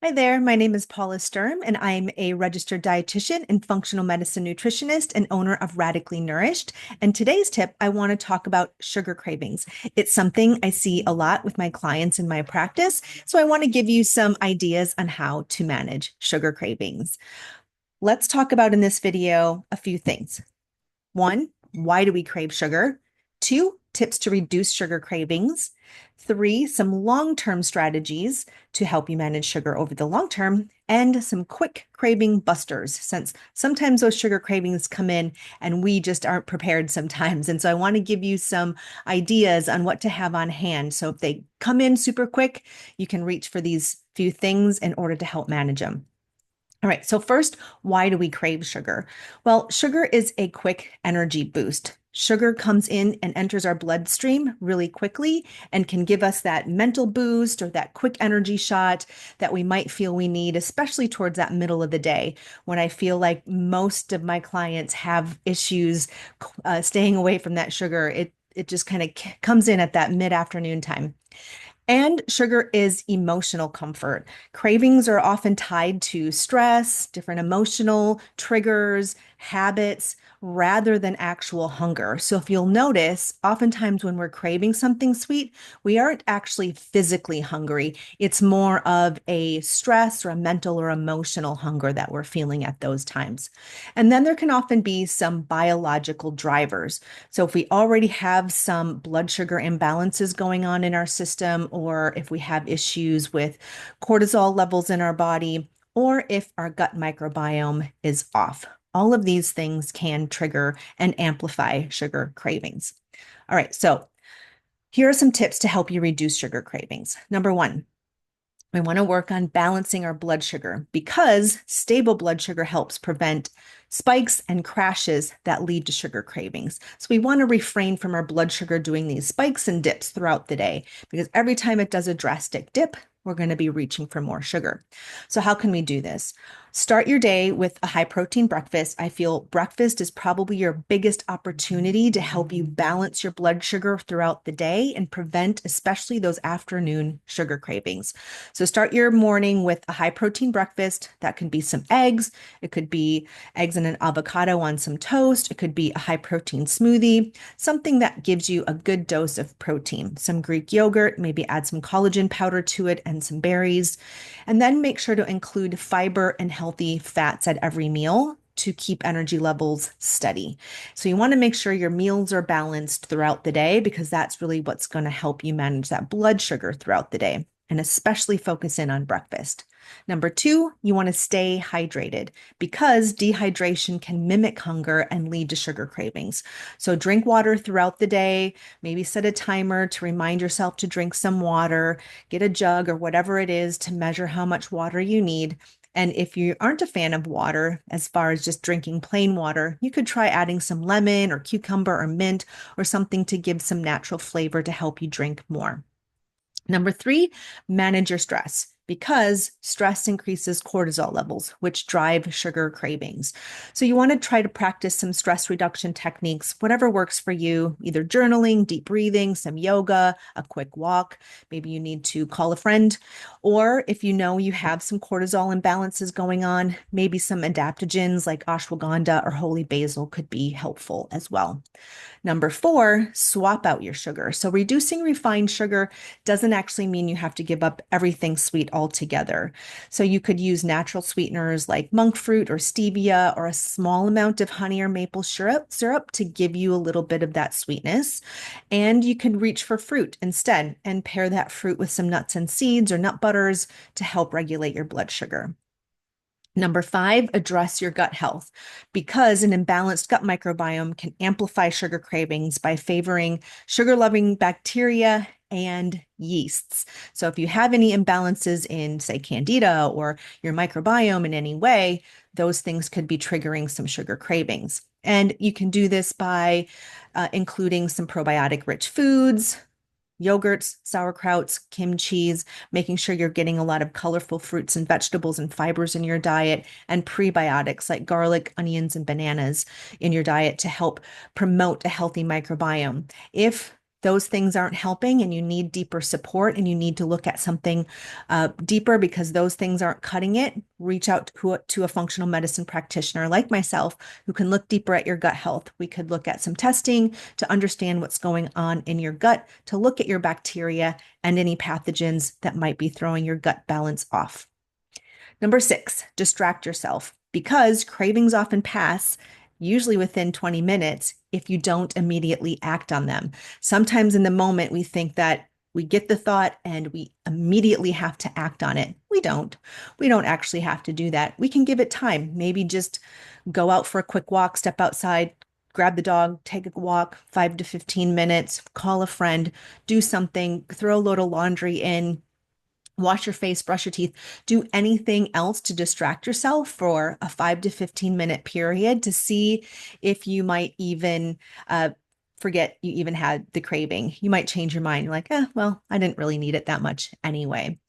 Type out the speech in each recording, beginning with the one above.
Hi there, my name is Paula Sturm, and I'm a registered dietitian and functional medicine nutritionist and owner of Radically Nourished. And today's tip, I want to talk about sugar cravings. It's something I see a lot with my clients in my practice, so I want to give you some ideas on how to manage sugar cravings. Let's talk about in this video a few things. One, why do we crave sugar? Two, tips to reduce sugar cravings. Three, some long-term strategies to help you manage sugar over the long term, and some quick craving busters, since sometimes those sugar cravings come in and we just aren't prepared sometimes. And so I want to give you some ideas on what to have on hand. So if they come in super quick, you can reach for these few things in order to help manage them. All right, so first, why do we crave sugar? Well, sugar is a quick energy boost. Sugar comes in and enters our bloodstream really quickly and can give us that mental boost or that quick energy shot that we might feel we need, especially towards that middle of the day when I feel like most of my clients have issues staying away from that sugar. It just kind of comes in at that mid-afternoon time. And sugar is emotional comfort. Cravings are often tied to stress, different emotional triggers, habits, rather than actual hunger. So if you'll notice, oftentimes when we're craving something sweet, we aren't actually physically hungry. It's more of a stress or a mental or emotional hunger that we're feeling at those times. And then there can often be some biological drivers. So if we already have some blood sugar imbalances going on in our system, or if we have issues with cortisol levels in our body, or if our gut microbiome is off. All of these things can trigger and amplify sugar cravings. All right, so here are some tips to help you reduce sugar cravings. Number one, we want to work on balancing our blood sugar because stable blood sugar helps prevent spikes and crashes that lead to sugar cravings. So we want to refrain from our blood sugar doing these spikes and dips throughout the day because every time it does a drastic dip, we're going to be reaching for more sugar. So how can we do this? Start your day with a high protein breakfast. I feel breakfast is probably your biggest opportunity to help you balance your blood sugar throughout the day and prevent especially those afternoon sugar cravings. So start your morning with a high protein breakfast. That can be some eggs. It could be eggs and an avocado on some toast. It could be a high protein smoothie, something that gives you a good dose of protein. Some Greek yogurt, maybe add some collagen powder to it and some berries. And then make sure to include fiber and healthy fats at every meal to keep energy levels steady. So you want to make sure your meals are balanced throughout the day because that's really what's going to help you manage that blood sugar throughout the day, and especially focus in on breakfast. Number two, you want to stay hydrated because dehydration can mimic hunger and lead to sugar cravings. So drink water throughout the day, maybe set a timer to remind yourself to drink some water, get a jug or whatever it is to measure how much water you need. And if you aren't a fan of water, as far as just drinking plain water, you could try adding some lemon or cucumber or mint or something to give some natural flavor to help you drink more. Number three, manage your stress because stress increases cortisol levels, which drive sugar cravings. So you want to try to practice some stress reduction techniques, whatever works for you, either journaling, deep breathing, some yoga, a quick walk. Maybe you need to call a friend. Or if you know you have some cortisol imbalances going on, maybe some adaptogens like ashwagandha or holy basil could be helpful as well. Number four, swap out your sugar. So reducing refined sugar doesn't actually mean you have to give up everything sweet altogether. So you could use natural sweeteners like monk fruit or stevia or a small amount of honey or maple syrup to give you a little bit of that sweetness. And you can reach for fruit instead and pair that fruit with some nuts and seeds or nut butters to help regulate your blood sugar. Number five, address your gut health because an imbalanced gut microbiome can amplify sugar cravings by favoring sugar loving bacteria and yeasts. So, if you have any imbalances in, say, candida or your microbiome in any way, those things could be triggering some sugar cravings. And you can do this by including some probiotic rich foods, yogurts, sauerkrauts, kimchis, making sure you're getting a lot of colorful fruits and vegetables and fibers in your diet, and prebiotics like garlic, onions, and bananas in your diet to help promote a healthy microbiome. If those things aren't helping and you need deeper support and you need to look at something deeper because those things aren't cutting it, reach out to a functional medicine practitioner like myself who can look deeper at your gut health. We could look at some testing to understand what's going on in your gut, to look at your bacteria and any pathogens that might be throwing your gut balance off. Number 6, distract yourself because cravings often pass, usually within 20 minutes, if you don't immediately act on them. Sometimes in the moment, we think that we get the thought and we immediately have to act on it. We don't. We don't actually have to do that. We can give it time. Maybe just go out for a quick walk, step outside, grab the dog, take a walk, 5 to 15 minutes, call a friend, do something, throw a load of laundry in, wash your face, brush your teeth, do anything else to distract yourself for a 5 to 15 minute period to see if you might even forget you even had the craving. You might change your mind. You're like, well, I didn't really need it that much anyway.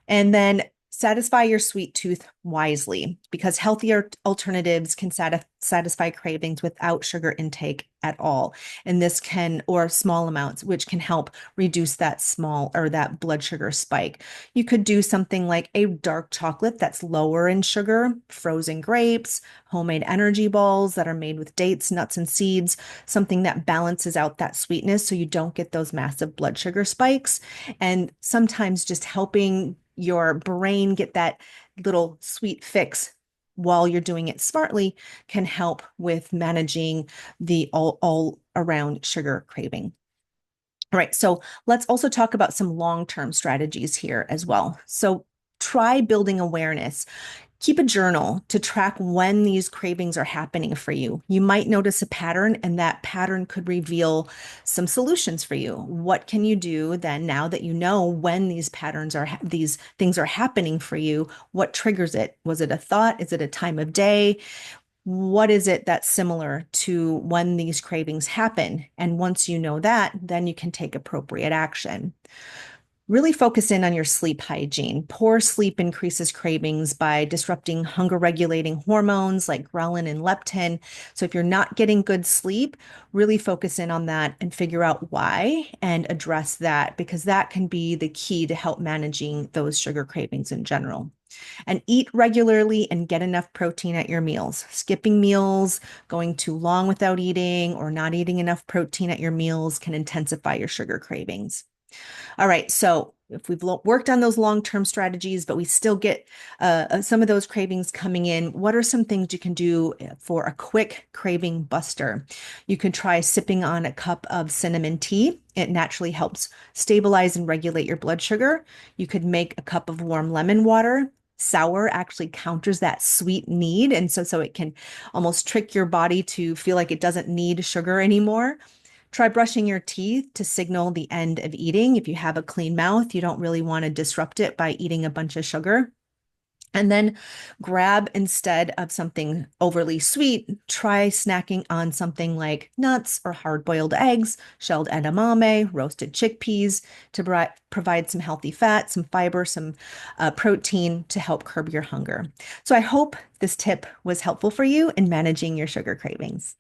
And then satisfy your sweet tooth wisely because healthier alternatives can satisfy cravings without sugar intake at all. And this can, or small amounts, which can help reduce that small or that blood sugar spike. You could do something like a dark chocolate that's lower in sugar, frozen grapes, homemade energy balls that are made with dates, nuts, and seeds, something that balances out that sweetness so you don't get those massive blood sugar spikes. And sometimes just helping your brain get that little sweet fix while you're doing it smartly can help with managing the all around sugar craving. All right, so let's also talk about some long-term strategies here as well. So try building awareness. Keep a journal to track when these cravings are happening for you. You might notice a pattern, and that pattern could reveal some solutions for you. What can you do then now that you know when these things are happening for you? What triggers it? Was it a thought? Is it a time of day? What is it that's similar to when these cravings happen? And once you know that, then you can take appropriate action. Really focus in on your sleep hygiene. Poor sleep increases cravings by disrupting hunger regulating hormones like ghrelin and leptin. So, if you're not getting good sleep, really focus in on that and figure out why and address that because that can be the key to help managing those sugar cravings in general. And eat regularly and get enough protein at your meals. Skipping meals, going too long without eating, or not eating enough protein at your meals can intensify your sugar cravings. All right, so if we've worked on those long-term strategies, but we still get some of those cravings coming in, what are some things you can do for a quick craving buster? You can try sipping on a cup of cinnamon tea. It naturally helps stabilize and regulate your blood sugar. You could make a cup of warm lemon water. Sour actually counters that sweet need, and so it can almost trick your body to feel like it doesn't need sugar anymore. Try brushing your teeth to signal the end of eating. If you have a clean mouth, you don't really want to disrupt it by eating a bunch of sugar. And then grab instead of something overly sweet, try snacking on something like nuts or hard-boiled eggs, shelled edamame, roasted chickpeas to provide some healthy fat, some fiber, some protein to help curb your hunger. So I hope this tip was helpful for you in managing your sugar cravings.